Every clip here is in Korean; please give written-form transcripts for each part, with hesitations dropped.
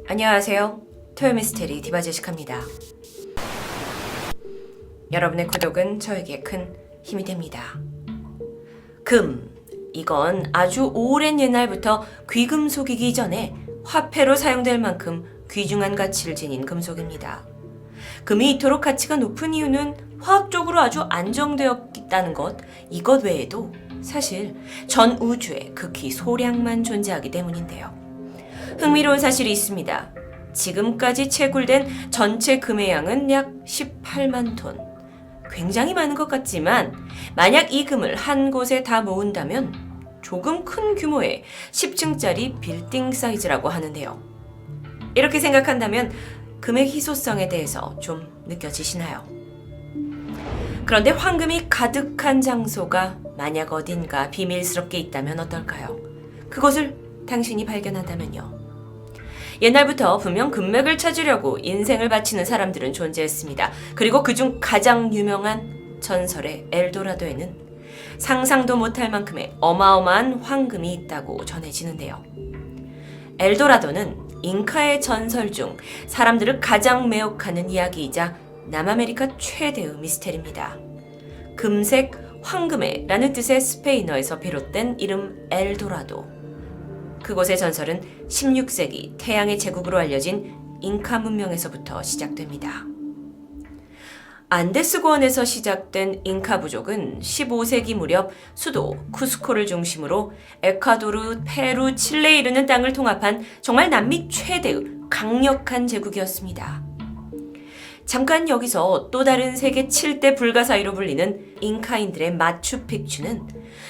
안녕하세요. 토요미스테리 디바제시카입니다. 여러분의 구독은 저에게 큰 힘이 됩니다. 금, 이건 아주 오랜 옛날부터 귀금속이기 전에 화폐로 사용될 만큼 귀중한 가치를 지닌 금속입니다. 금이 이토록 가치가 높은 이유는 화학적으로 아주 안정되어 있다는 것, 이것 외에도 사실 전 우주에 극히 소량만 존재하기 때문인데요. 흥미로운 사실이 있습니다. 지금까지 채굴된 전체 금의 양은 약 18만 톤. 굉장히 많은 것 같지만 만약 이 금을 한 곳에 다 모은다면 조금 큰 규모의 10층짜리 빌딩 사이즈라고 하는데요. 이렇게 생각한다면 금의 희소성에 대해서 좀 느껴지시나요? 그런데 황금이 가득한 장소가 만약 어딘가 비밀스럽게 있다면 어떨까요? 그것을 당신이 발견한다면요. 옛날부터 분명 금맥을 찾으려고 인생을 바치는 사람들은 존재했습니다. 그리고 그중 가장 유명한 전설의 엘도라도에는 상상도 못할 만큼의 어마어마한 황금이 있다고 전해지는데요. 엘도라도는 잉카의 전설 중 사람들을 가장 매혹하는 이야기이자 남아메리카 최대의 미스테리입니다. 금색 황금의 라는 뜻의 스페인어에서 비롯된 이름 엘도라도. 그곳의 전설은 16세기 태양의 제국으로 알려진 잉카 문명에서부터 시작됩니다. 안데스 고원에서 시작된 잉카 부족은 15세기 무렵 수도 쿠스코를 중심으로 에콰도르, 페루, 칠레에 이르는 땅을 통합한 정말 남미 최대의 강력한 제국이었습니다. 잠깐 여기서 또 다른 세계 7대 불가사의로 불리는 잉카인들의 마추픽추는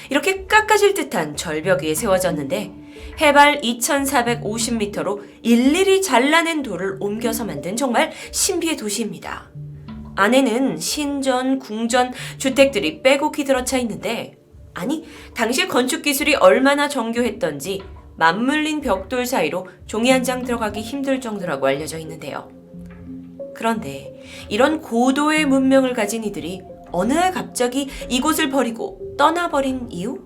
이렇게 깎아질 듯한 절벽 위에 세워졌는데 해발 2450m로 일일이 잘라낸 돌을 옮겨서 만든 정말 신비의 도시입니다. 안에는 신전, 궁전, 주택들이 빼곡히 들어차 있는데 아니 당시 건축 기술이 얼마나 정교했던지 맞물린 벽돌 사이로 종이 한 장 들어가기 힘들 정도라고 알려져 있는데요. 그런데 이런 고도의 문명을 가진 이들이 어느 날 갑자기 이곳을 버리고 떠나버린 이유?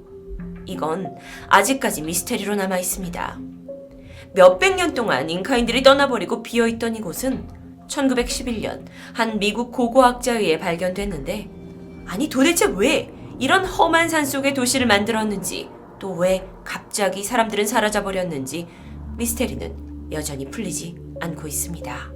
이건 아직까지 미스테리로 남아 있습니다. 몇백 년 동안 잉카인들이 떠나버리고 비어있던 이곳은 1911년 한 미국 고고학자에 의해 발견됐는데 아니 도대체 왜 이런 험한 산속에 도시를 만들었는지 또 왜 갑자기 사람들은 사라져버렸는지 미스테리는 여전히 풀리지 않고 있습니다.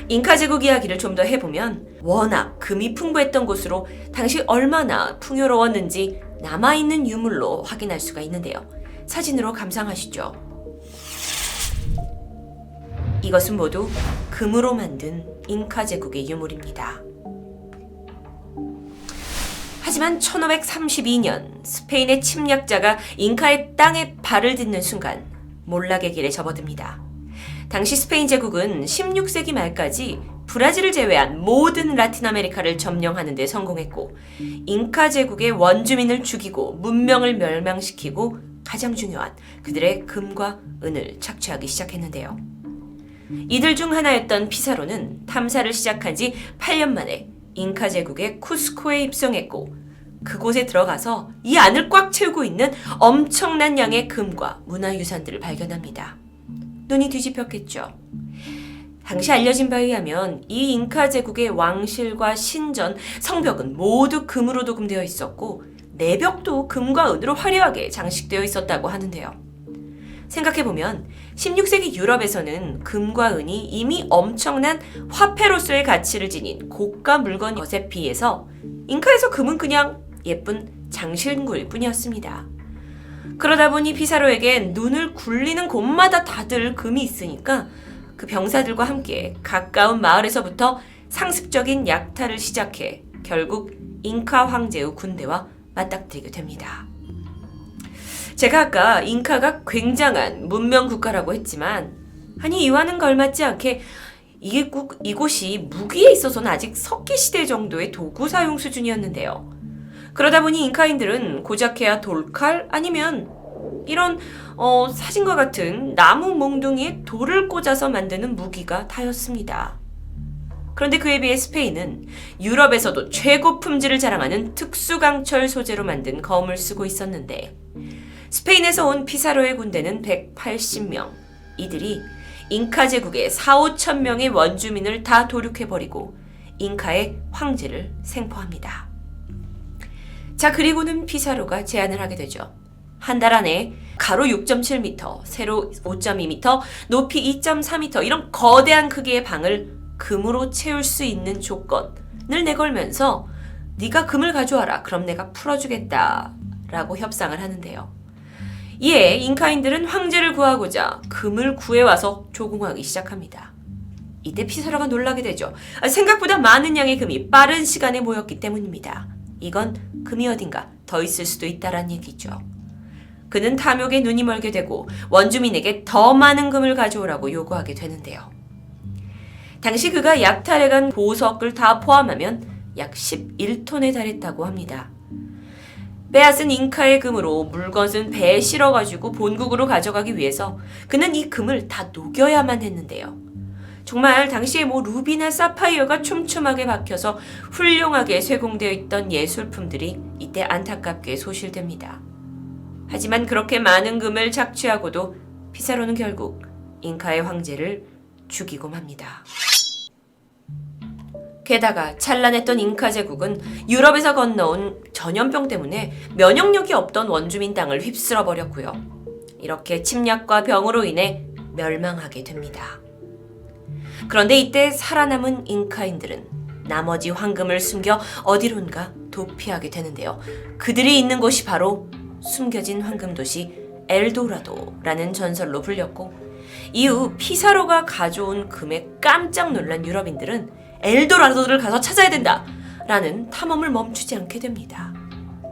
잉카 제국 이야기를 좀 더 해보면 워낙 금이 풍부했던 곳으로 당시 얼마나 풍요로웠는지 남아있는 유물로 확인할 수가 있는데요. 사진으로 감상하시죠. 이것은 모두 금으로 만든 잉카 제국의 유물입니다. 하지만 1532년 스페인의 침략자가 잉카의 땅에 발을 딛는 순간 몰락의 길에 접어듭니다. 당시 스페인 제국은 16세기 말까지 브라질을 제외한 모든 라틴 아메리카를 점령하는 데 성공했고 잉카 제국의 원주민을 죽이고 문명을 멸망시키고 가장 중요한 그들의 금과 은을 착취하기 시작했는데요. 이들 중 하나였던 피사로는 탐사를 시작한 지 8년 만에 잉카 제국의 쿠스코에 입성했고 그곳에 들어가서 이 안을 꽉 채우고 있는 엄청난 양의 금과 문화유산들을 발견합니다. 눈이 뒤집혔겠죠. 당시 알려진 바에 의하면 이 잉카 제국의 왕실과 신전, 성벽은 모두 금으로 도금되어 있었고 내벽도 금과 은으로 화려하게 장식되어 있었다고 하는데요. 생각해보면 16세기 유럽에서는 금과 은이 이미 엄청난 화폐로서의 가치를 지닌 고가 물건인 것에 비해서 잉카에서 금은 그냥 예쁜 장신구일 뿐이었습니다. 그러다 보니 피사로에겐 눈을 굴리는 곳마다 다들 금이 있으니까 그 병사들과 함께 가까운 마을에서부터 상습적인 약탈을 시작해 결국 잉카 황제의 군대와 맞닥뜨리게 됩니다. 제가 아까 잉카가 굉장한 문명 국가라고 했지만 아니 이와는 걸맞지 않게 이곳이 무기에 있어서는 아직 석기 시대 정도의 도구 사용 수준이었는데요. 그러다 보니 잉카인들은 고작해야 돌칼 아니면 이런 사진과 같은 나무 몽둥이에 돌을 꽂아서 만드는 무기가 다였습니다. 그런데 그에 비해 스페인은 유럽에서도 최고 품질을 자랑하는 특수강철 소재로 만든 검을 쓰고 있었는데 스페인에서 온 피사로의 군대는 180명, 이들이 잉카 제국의 4, 5천 명의 원주민을 다 도륙해버리고 잉카의 황제를 생포합니다. 자, 그리고는 피사로가 제안을 하게 되죠. 한 달 안에 가로 6.7m, 세로 5.2m, 높이 2.4m 이런 거대한 크기의 방을 금으로 채울 수 있는 조건을 내걸면서 네가 금을 가져와라. 그럼 내가 풀어주겠다. 라고 협상을 하는데요. 이에 잉카인들은 황제를 구하고자 금을 구해와서 조공하기 시작합니다. 이때 피사로가 놀라게 되죠. 생각보다 많은 양의 금이 빠른 시간에 모였기 때문입니다. 이건 금이 어딘가 더 있을 수도 있다란 얘기죠. 그는 탐욕에 눈이 멀게 되고 원주민에게 더 많은 금을 가져오라고 요구하게 되는데요. 당시 그가 약탈해간 보석을 다 포함하면 약 11톤에 달했다고 합니다. 빼앗은 잉카의 금으로 물건은 배에 실어가지고 본국으로 가져가기 위해서 그는 이 금을 다 녹여야만 했는데요. 정말 당시에 루비나 사파이어가 촘촘하게 박혀서 훌륭하게 쇠공되어 있던 예술품들이 이때 안타깝게 소실됩니다. 하지만 그렇게 많은 금을 착취하고도 피사로는 결국 잉카의 황제를 죽이고 맙니다. 게다가 찬란했던 잉카 제국은 유럽에서 건너온 전염병 때문에 면역력이 없던 원주민 땅을 휩쓸어 버렸고요. 이렇게 침략과 병으로 인해 멸망하게 됩니다. 그런데 이때 살아남은 잉카인들은 나머지 황금을 숨겨 어디론가 도피하게 되는데요. 그들이 있는 곳이 바로 숨겨진 황금도시 엘도라도라는 전설로 불렸고, 이후 피사로가 가져온 금에 깜짝 놀란 유럽인들은 엘도라도를 가서 찾아야 된다라는 탐험을 멈추지 않게 됩니다.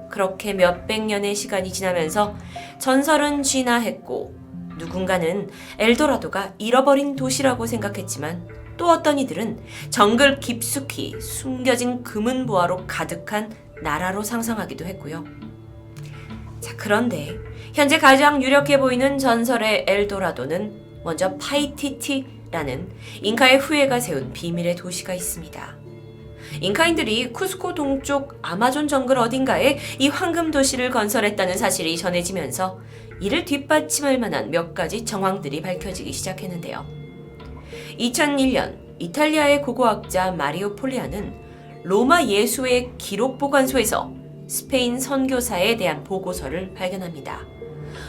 그렇게 몇백 년의 시간이 지나면서 전설은 진화했고 누군가는 엘도라도가 잃어버린 도시라고 생각했지만 또 어떤 이들은 정글 깊숙이 숨겨진 금은 보화로 가득한 나라로 상상하기도 했고요. 자, 그런데 현재 가장 유력해 보이는 전설의 엘도라도는 먼저 파이티티라는 잉카의 후예가 세운 비밀의 도시가 있습니다. 잉카인들이 쿠스코 동쪽 아마존 정글 어딘가에 이 황금 도시를 건설했다는 사실이 전해지면서 이를 뒷받침할 만한 몇 가지 정황들이 밝혀지기 시작했는데요. 2001년 이탈리아의 고고학자 마리오 폴리아는 로마 예수의 기록 보관소에서 스페인 선교사에 대한 보고서를 발견합니다.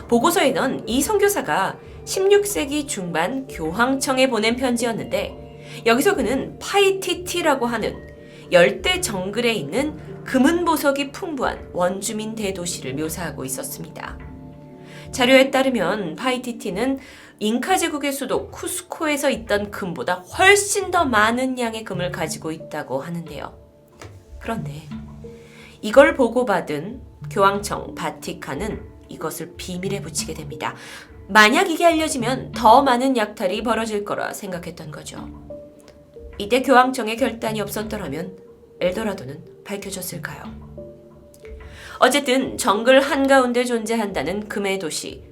보고서에는 이 선교사가 16세기 중반 교황청에 보낸 편지였는데 여기서 그는 파이티티라고 하는 열대 정글에 있는 금은 보석이 풍부한 원주민 대도시를 묘사하고 있었습니다. 자료에 따르면 파이티티는 잉카 제국의 수도 쿠스코에서 있던 금보다 훨씬 더 많은 양의 금을 가지고 있다고 하는데요. 그런데 이걸 보고받은 교황청 바티칸은 이것을 비밀에 붙이게 됩니다. 만약 이게 알려지면 더 많은 약탈이 벌어질 거라 생각했던 거죠. 이때 교황청의 결단이 없었더라면 엘도라도는 밝혀졌을까요? 어쨌든 정글 한가운데 존재한다는 금의 도시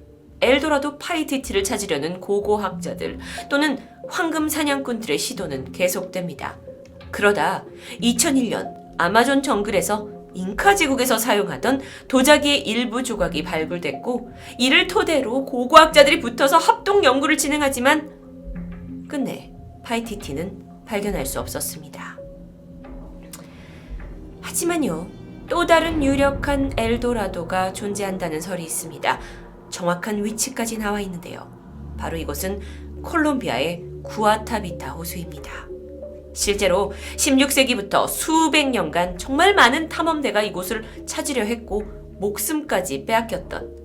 엘도라도 파이티티를 찾으려는 고고학자들 또는 황금 사냥꾼들의 시도는 계속됩니다. 그러다 2001년 아마존 정글에서 잉카 제국에서 사용하던 도자기의 일부 조각이 발굴됐고 이를 토대로 고고학자들이 붙어서 합동 연구를 진행하지만 끝내 파이티티는 발견할 수 없었습니다. 하지만요, 또 다른 유력한 엘도라도가 존재한다는 설이 있습니다. 정확한 위치까지 나와 있는데요. 바로 이곳은 콜롬비아의 구아타비타 호수입니다. 실제로 16세기부터 수백 년간 정말 많은 탐험대가 이곳을 찾으려 했고 목숨까지 빼앗겼던,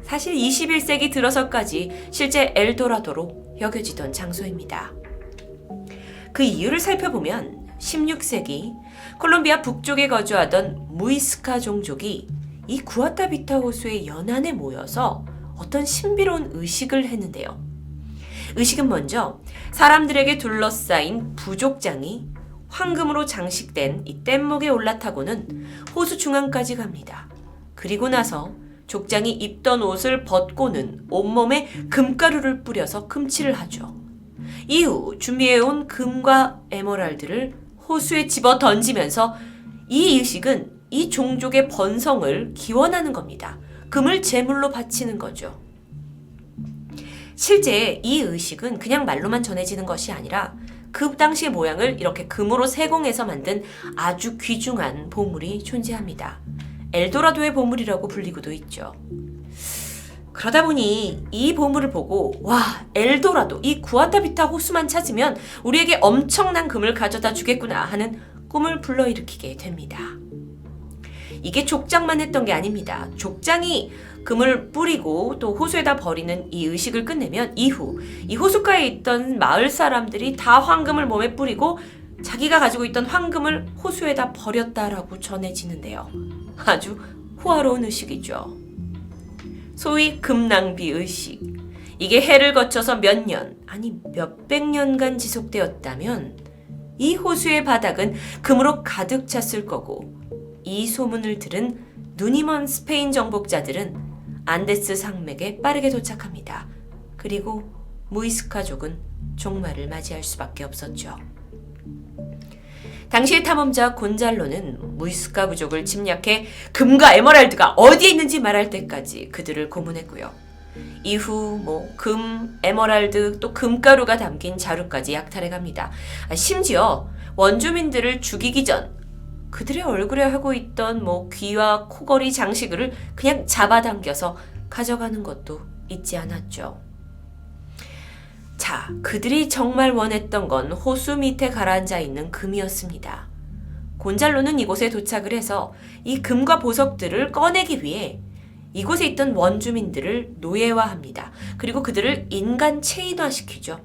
사실 21세기 들어서까지 실제 엘도라도로 여겨지던 장소입니다. 그 이유를 살펴보면 16세기 콜롬비아 북쪽에 거주하던 무이스카 종족이 이 구아타비타 호수의 연안에 모여서 어떤 신비로운 의식을 했는데요. 의식은 먼저 사람들에게 둘러싸인 부족장이 황금으로 장식된 이 뗏목에 올라타고는 호수 중앙까지 갑니다. 그리고 나서 족장이 입던 옷을 벗고는 온몸에 금가루를 뿌려서 금칠을 하죠. 이후 준비해온 금과 에메랄드를 호수에 집어 던지면서 이 의식은 이 종족의 번성을 기원하는 겁니다. 금을 제물로 바치는 거죠. 실제 이 의식은 그냥 말로만 전해지는 것이 아니라 그 당시의 모양을 이렇게 금으로 세공해서 만든 아주 귀중한 보물이 존재합니다. 엘도라도의 보물이라고 불리고도 있죠. 그러다 보니 이 보물을 보고 와, 엘도라도, 이 구아타비타 호수만 찾으면 우리에게 엄청난 금을 가져다 주겠구나 하는 꿈을 불러일으키게 됩니다. 이게 족장만 했던 게 아닙니다. 족장이 금을 뿌리고 또 호수에다 버리는 이 의식을 끝내면 이후 이 호숫가에 있던 마을 사람들이 다 황금을 몸에 뿌리고 자기가 가지고 있던 황금을 호수에다 버렸다라고 전해지는데요. 아주 호화로운 의식이죠. 소위 금낭비 의식. 이게 해를 거쳐서 몇 년, 아니 몇백 년간 지속되었다면 이 호수의 바닥은 금으로 가득 찼을 거고, 이 소문을 들은 눈이 먼 스페인 정복자들은 안데스 산맥에 빠르게 도착합니다. 그리고 무이스카족은 종말을 맞이할 수밖에 없었죠. 당시의 탐험자 곤잘로는 무이스카 부족을 침략해 금과 에메랄드가 어디에 있는지 말할 때까지 그들을 고문했고요. 이후 금, 에메랄드, 또 금가루가 담긴 자루까지 약탈해갑니다. 심지어 원주민들을 죽이기 전 그들의 얼굴에 하고 있던 귀와 코걸이 장식을 그냥 잡아당겨서 가져가는 것도 잊지 않았죠. 자, 그들이 정말 원했던 건 호수 밑에 가라앉아 있는 금이었습니다. 곤잘로는 이곳에 도착을 해서 이 금과 보석들을 꺼내기 위해 이곳에 있던 원주민들을 노예화합니다. 그리고 그들을 인간 체인화시키죠.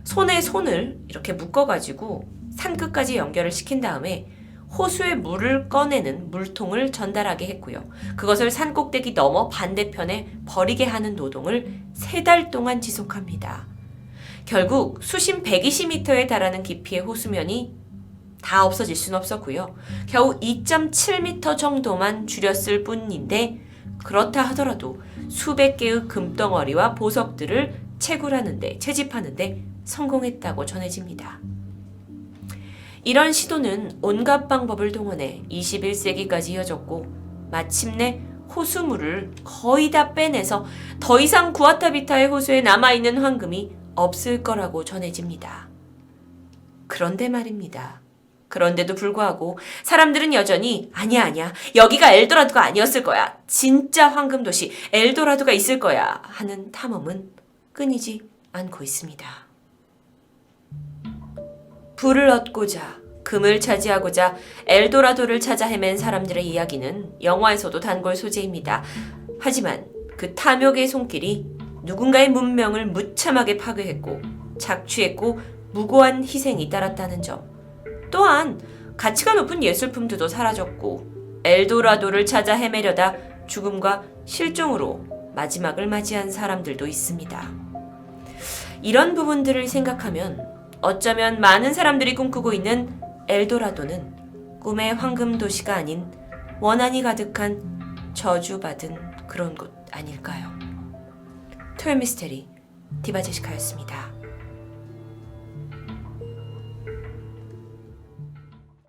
손에 손을 이렇게 묶어가지고 산끝까지 연결을 시킨 다음에 호수의 물을 꺼내는 물통을 전달하게 했고요. 그것을 산 꼭대기 넘어 반대편에 버리게 하는 노동을 3달 동안 지속합니다. 결국 수심 120m에 달하는 깊이의 호수면이 다 없어질 순 없었고요. 겨우 2.7m 정도만 줄였을 뿐인데, 그렇다 하더라도 수백 개의 금덩어리와 보석들을 채집하는데 성공했다고 전해집니다. 이런 시도는 온갖 방법을 동원해 21세기까지 이어졌고, 마침내 호수물을 거의 다 빼내서 더 이상 구아타비타의 호수에 남아있는 황금이 없을 거라고 전해집니다. 그런데 말입니다. 그런데도 불구하고 사람들은 여전히 아니야, 여기가 엘도라도가 아니었을 거야, 진짜 황금도시 엘도라도가 있을 거야 하는 탐험은 끊이지 않고 있습니다. 불을 얻고자, 금을 차지하고자 엘도라도를 찾아 헤맨 사람들의 이야기는 영화에서도 단골 소재입니다. 하지만 그 탐욕의 손길이 누군가의 문명을 무참하게 파괴했고 착취했고 무고한 희생이 따랐다는 점, 또한 가치가 높은 예술품들도 사라졌고 엘도라도를 찾아 헤매려다 죽음과 실종으로 마지막을 맞이한 사람들도 있습니다. 이런 부분들을 생각하면 어쩌면 많은 사람들이 꿈꾸고 있는 엘도라도는 꿈의 황금 도시가 아닌 원한이 가득한 저주받은 그런 곳 아닐까요? 토요미스테리 디바제시카였습니다.